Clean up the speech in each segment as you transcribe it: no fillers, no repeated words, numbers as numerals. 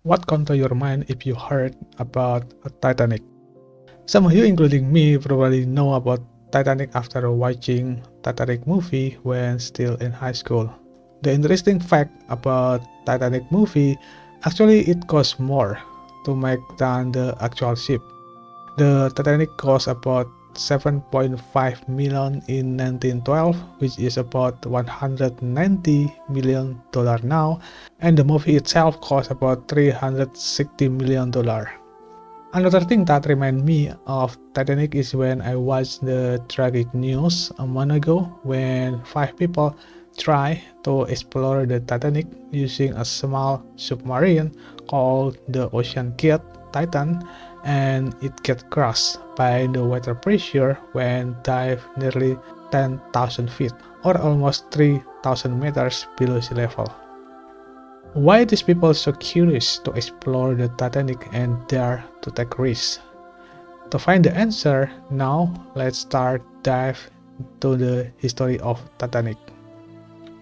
What comes to your mind if you heard about a Titanic? Some of you, including me, probably know about Titanic after watching Titanic movie when still in high school. The interesting fact about Titanic movie, actually it costs more to make than the actual ship. The Titanic cost about 7.5 million in 1912, which is about 190 million dollar now, and the movie itself cost about 360 million dollar. Another thing that reminds me of Titanic is when I watched the tragic news a month ago when 5 people try to explore the Titanic using a small submarine called the Ocean Gate Titan, and it get crushed by the water pressure when dive nearly 10,000 feet or almost 3,000 meters below sea level. Why these people so curious to explore the Titanic and dare to take risks? To find the answer, now let's start dive to the history of Titanic.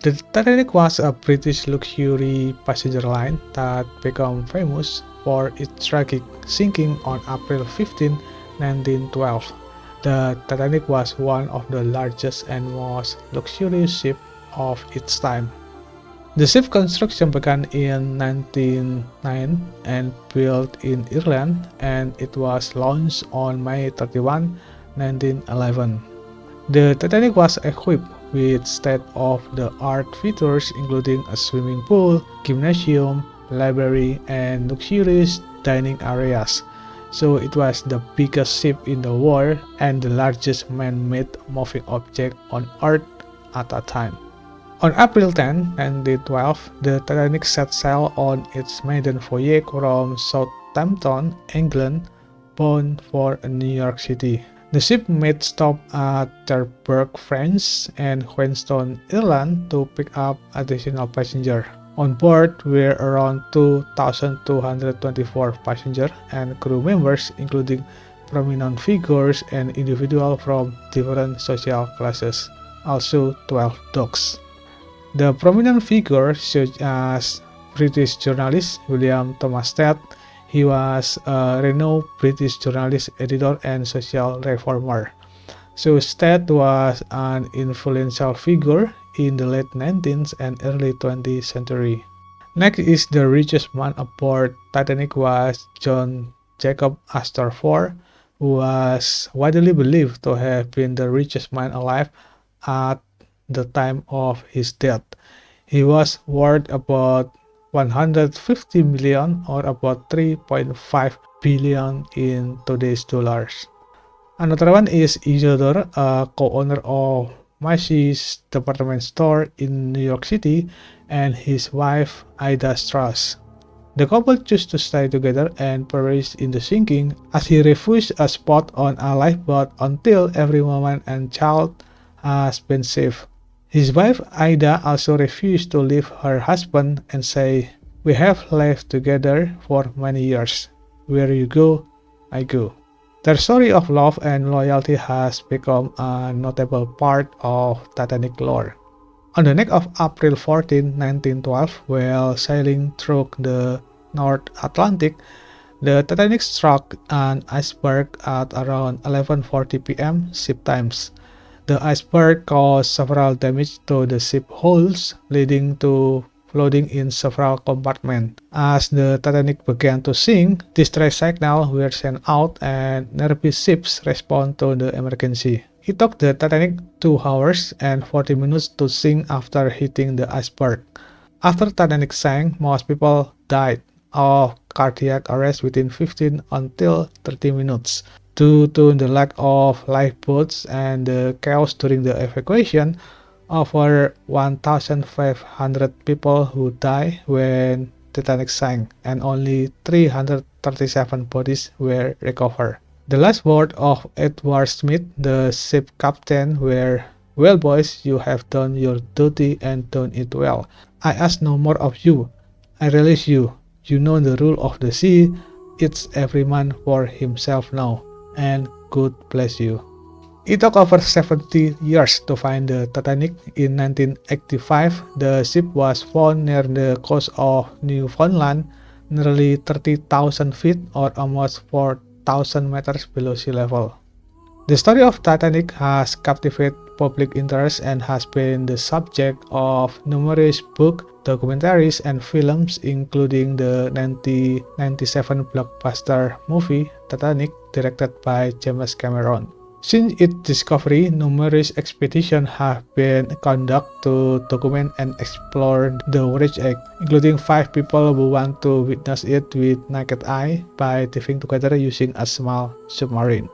The Titanic was a British luxury passenger line that became famous for its tragic sinking on April 15, 1912. The Titanic was one of the largest and most luxurious ships of its time. The ship construction began in 1909 and built in Ireland, and it was launched on May 31, 1911. The Titanic was equipped with state-of-the-art features including a swimming pool, gymnasium, library, and luxurious dining areas. So it was the biggest ship in the world and the largest man-made moving object on Earth at that time. On April 10, 1912, the Titanic set sail on its maiden voyage from Southampton, England, bound for New York City. The ship made stops at Cherbourg, France, and Queenstown, Ireland to pick up additional passengers. On board were around 2,224 passengers and crew members, including prominent figures and individuals from different social classes. Also 12 dogs. The prominent figures such as British journalist William Thomas Stead. He was a renowned British journalist, editor, and social reformer. So Stead was an influential figure in the late 19th and early 20th century. Next is the richest man aboard Titanic was John Jacob Astor Ford, who was widely believed to have been the richest man alive at the time of his death. He was worth about 150 million or about 3.5 billion in today's dollars. Another one is Isidore, a co-owner of Macy's department store in New York City, and his wife Ida Strauss. The couple chose to stay together and perish in the sinking as he refused a spot on a lifeboat until every woman and child has been saved. His wife Ida also refused to leave her husband and say, "We have lived together for many years. Where you go, I go." Their story of love and loyalty has become a notable part of Titanic lore. On the night of April 14, 1912, while sailing through the North Atlantic, the Titanic struck an iceberg at around 11:40 p.m. ship times. The iceberg caused several damage to the ship hulls, leading to flooding in several compartments. As the Titanic began to sink, distress signals were sent out and nearby ships responded to the emergency. It took the Titanic 2 hours and 40 minutes to sink after hitting the iceberg. After Titanic sank, most people died of cardiac arrest within 15 until 30 minutes. Due to the lack of lifeboats and the chaos during the evacuation, over 1,500 people who died when Titanic sank, and only 337 bodies were recovered. The last word of Edward Smith, the ship captain, were, "Well, boys, you have done your duty and done it well. I ask no more of you. I release you. You know the rule of the sea. It's every man for himself now, and God bless you." It took over 70 years to find the Titanic. In 1985, the ship was found near the coast of Newfoundland, nearly 30,000 feet or almost 4,000 meters below sea level. The story of Titanic has captivated public interest and has been the subject of numerous books, documentaries, and films, including the 1997 blockbuster movie Titanic, directed by James Cameron. Since its discovery, numerous expeditions have been conducted to document and explore the wreckage, including 5 people who want to witness it with naked eye by diving together using a small submarine.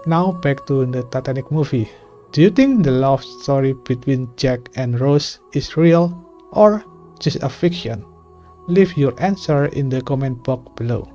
Now back to the Titanic movie. Do you think the love story between Jack and Rose is real or just a fiction? Leave your answer in the comment box below.